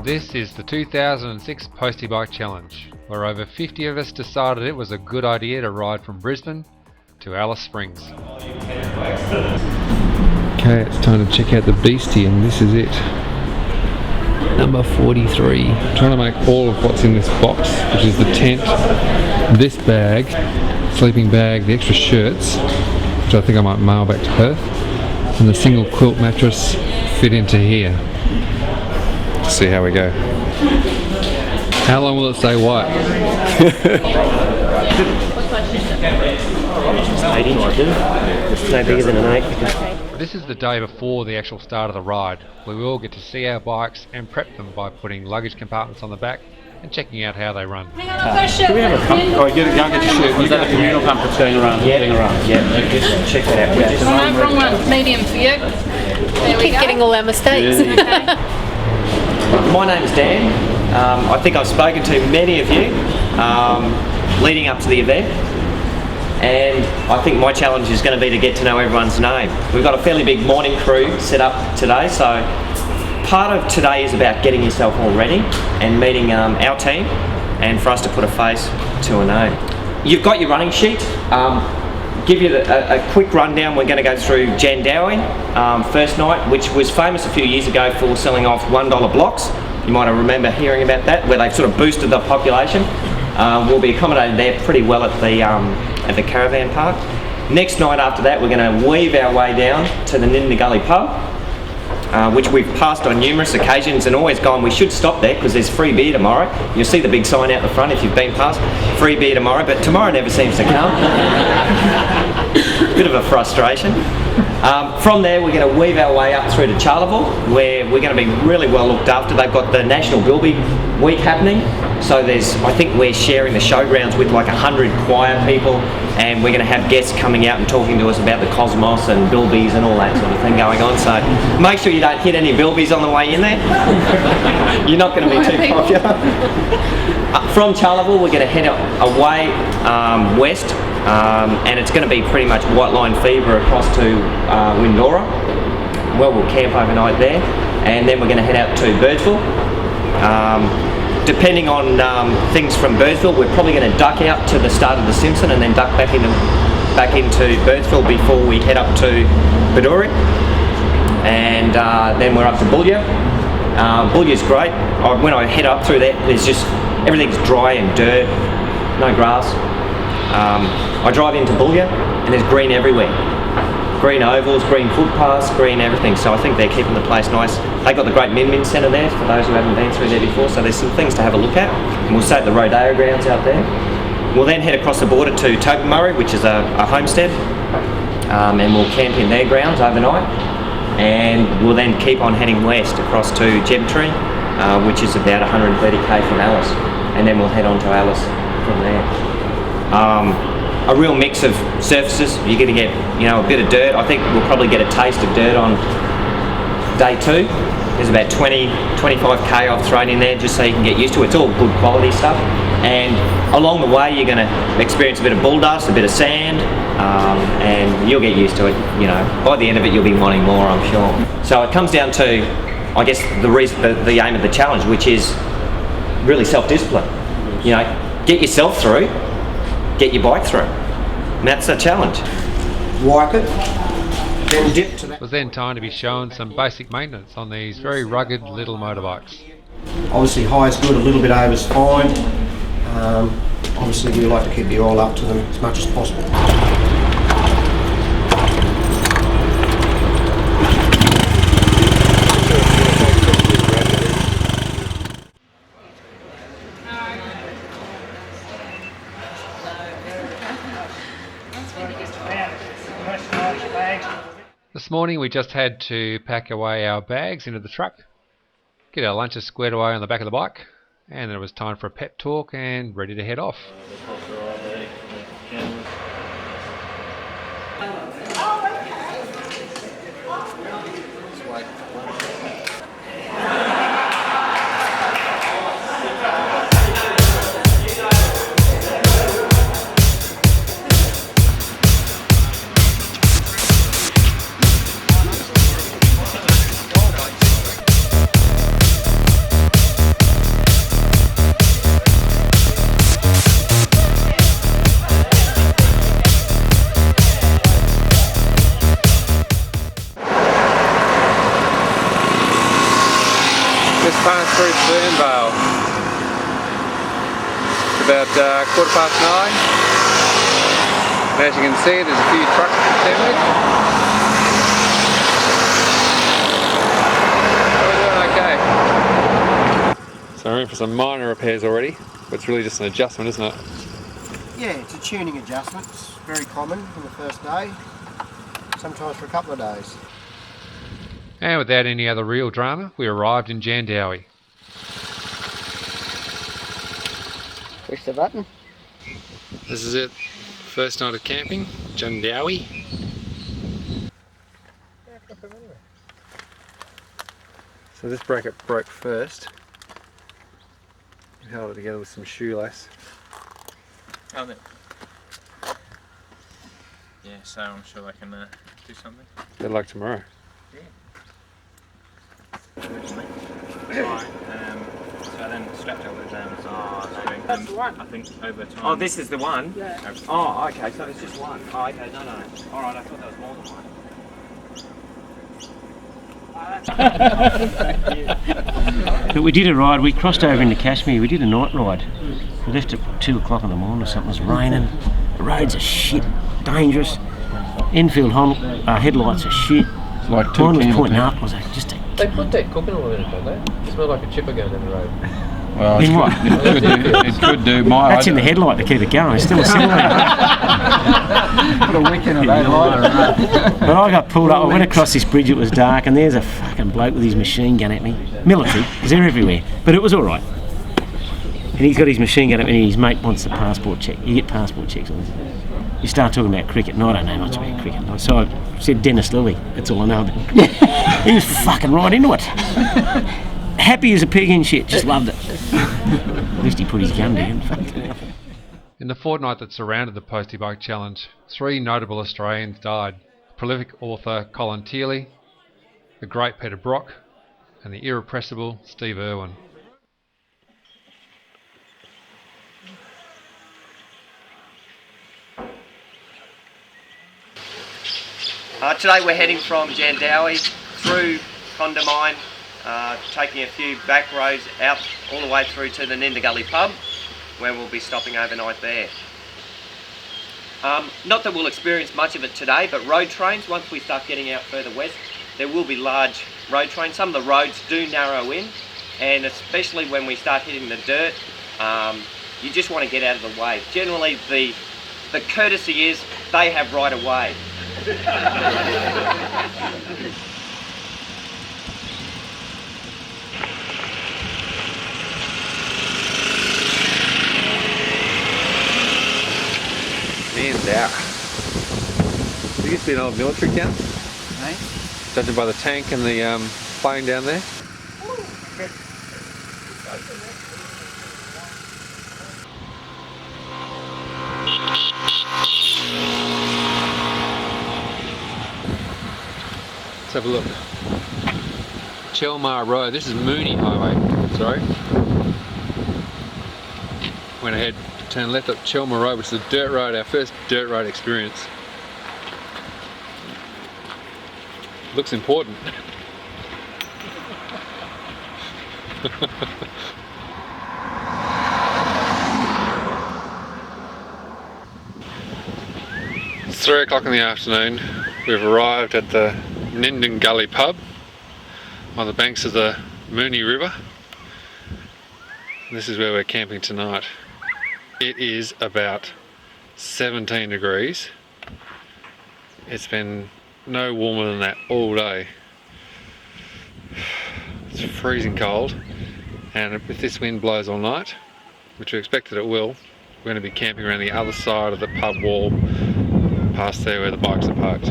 This is the 2006 Postie Bike Challenge, where over 50 of us decided it was a good idea to ride from Brisbane to Alice Springs. Okay, it's time to check out the beastie, and this is it. Number 43. I'm trying to make all of what's in this box, which is the tent, this bag, sleeping bag, the extra shirts, which I think I might mail back to Perth, and the single quilt mattress fit into here. Let's see how we go. How long will it stay white? 8 inch, it's no bigger than an 8. This is the day before the actual start of the ride. We will get to see our bikes and prep them by putting luggage compartments on the back and checking out how they run. Hang on, I've got a shirt. Do we have a pump? Oh, you get your shirt. Was that a communal pump that's going around? Yeah. Going around? Yeah, just check that out. Oh, no, wrong one. Medium for you. There we Keep go. getting all our mistakes. Okay. My name's Dan. I think I've spoken to many of you leading up to the event, and I think my challenge is going to be to get to know everyone's name. We've got a fairly big morning crew set up today, so part of today is about getting yourself all ready and meeting our team, and for us to put a face to a name. You've got your running sheet. Give you a quick rundown. We're going to go through Jandowie first night, which was famous a few years ago for selling off $1 blocks. You might remember hearing about that, where they've sort of boosted the population. We'll be accommodated there pretty well at the caravan park. Next night after that, we're going to weave our way down to the Ninda Gully pub, which we've passed on numerous occasions and always gone, we should stop there because there's free beer tomorrow. You'll see the big sign out the front if you've been past, free beer tomorrow, but tomorrow never seems to come. Bit of a frustration. From there, we're going to weave our way up through to Charleville, where we're going to be really well looked after. They've got the National Bilby Week happening, so I think we're sharing the showgrounds with like 100 choir people, and we're going to have guests coming out and talking to us about the cosmos and bilbies and all that sort of thing going on. So make sure you don't hit any bilbies on the way in there. You're not going to be too popular. From Charleville, we're going to head away west, and it's going to be pretty much white line fever across to Windora. Well, we'll camp overnight there, and then we're going to head out to Birdsville. Depending on things from Birdsville, we're probably going to duck out to the start of the Simpson and then duck back into Birdsville before we head up to Bedourie, and then we're up to Boulia. Boulia's great. When I head up through there, there's just everything's dry and dirt, no grass. I drive into Boulia and there's green everywhere. Green ovals, green footpaths, green everything. So I think they're keeping the place nice. They've got the great Min Min Centre there for those who haven't been through there before. So there's some things to have a look at. And we'll stay at the Rodeo grounds out there. We'll then head across the border to Tobermory, which is a homestead. And we'll camp in their grounds overnight. And we'll then keep on heading west across to Gebtree, which is about 130k from Alice. And then we'll head on to Alice from there. A real mix of surfaces. You're going to get, a bit of dirt. I think we'll probably get a taste of dirt on day 2. There's about 25k I've thrown in there just so you can get used to it. It's all good quality stuff. And along the way, you're going to experience a bit of bull dust, a bit of sand, and you'll get used to it. By the end of it, you'll be wanting more, I'm sure. So it comes down to, I guess, the aim of the challenge, which is really self-discipline. Get yourself through, get your bike through. And that's the challenge. Wipe it, then dip to that. It was then time to be shown some basic maintenance on these very rugged little motorbikes. Obviously high is good, a little bit over is fine. Obviously we like to keep the oil up to them as much as possible. This morning we just had to pack away our bags into the truck, get our lunches squared away on the back of the bike, and then it was time for a pep talk and ready to head off. Passing through Fernvale. It's about 9:15. And as you can see, there's a few trucks at the terminus. So we're doing okay. So we're in for some minor repairs already, but it's really just an adjustment, isn't it? Yeah, it's a tuning adjustment. It's very common on the first day, sometimes for a couple of days. And without any other real drama, we arrived in Jandowie. Push the button. This is it. First night of camping, Jandowie. So this bracket broke first. We held it together with some shoelace. Oh, there. Yeah, so I'm sure I can do something. Good luck tomorrow. Right, so then strapped up with string. That's the one. I think over time. Oh, this is the one? Yeah. Oh, okay, so it's just one. Oh, okay, no. Alright, I thought that was more than one. But we did a ride, we crossed over into Kashmir, we did a night ride. We left at 2 o'clock in the morning or something, it was raining, the roads are shit, dangerous. Enfield headlights are shit. Like Mine was pointing up, was just a... They put that cooking oil in it, don't they? It smells like a chipper going down the road. Well, In what? it could do. That's in the headlight to keep it going, it's still a similar. Put a wick in it, they light it. But I got pulled up, I went across this bridge, it was dark, and there's a fucking bloke with his machine gun at me. Military, because they're everywhere, but it was alright. And he's got his machine gun at me and his mate wants the passport check. You get passport checks on this. You start talking about cricket, and I don't know much about cricket. So I said Dennis Lilly, that's all I know about it. He was fucking right into it. Happy as a pig and shit, just loved it. At least he put his gun down. In the fortnight that surrounded the Postie Bike Challenge, 3 notable Australians died. Prolific author Colin Tearley, the great Peter Brock, and the irrepressible Steve Irwin. Today we're heading from Jandowie through Condamine, taking a few back roads out all the way through to the Nindagully pub, where we'll be stopping overnight there. Not that we'll experience much of it today, but road trains, once we start getting out further west, there will be large road trains. Some of the roads do narrow in, and especially when we start hitting the dirt, you just want to get out of the way. Generally the courtesy is they have right of way. Man's out. There used to be an old military camp. Hey? Judging by the tank and the plane down there. Let's have a look. Chelmar Road. This is Mooney Highway. Sorry. Went ahead, turned left up Chelmar Road, which is a dirt road. Our first dirt road experience. Looks important. It's 3 o'clock in the afternoon. We've arrived at the Nindagully pub on the banks of the Mooney River. This is where we're camping tonight. It is about 17 degrees. It's been no warmer than that all day. It's freezing cold, and if this wind blows all night, which we expect that it will, we're going to be camping around the other side of the pub wall, past there where the bikes are parked.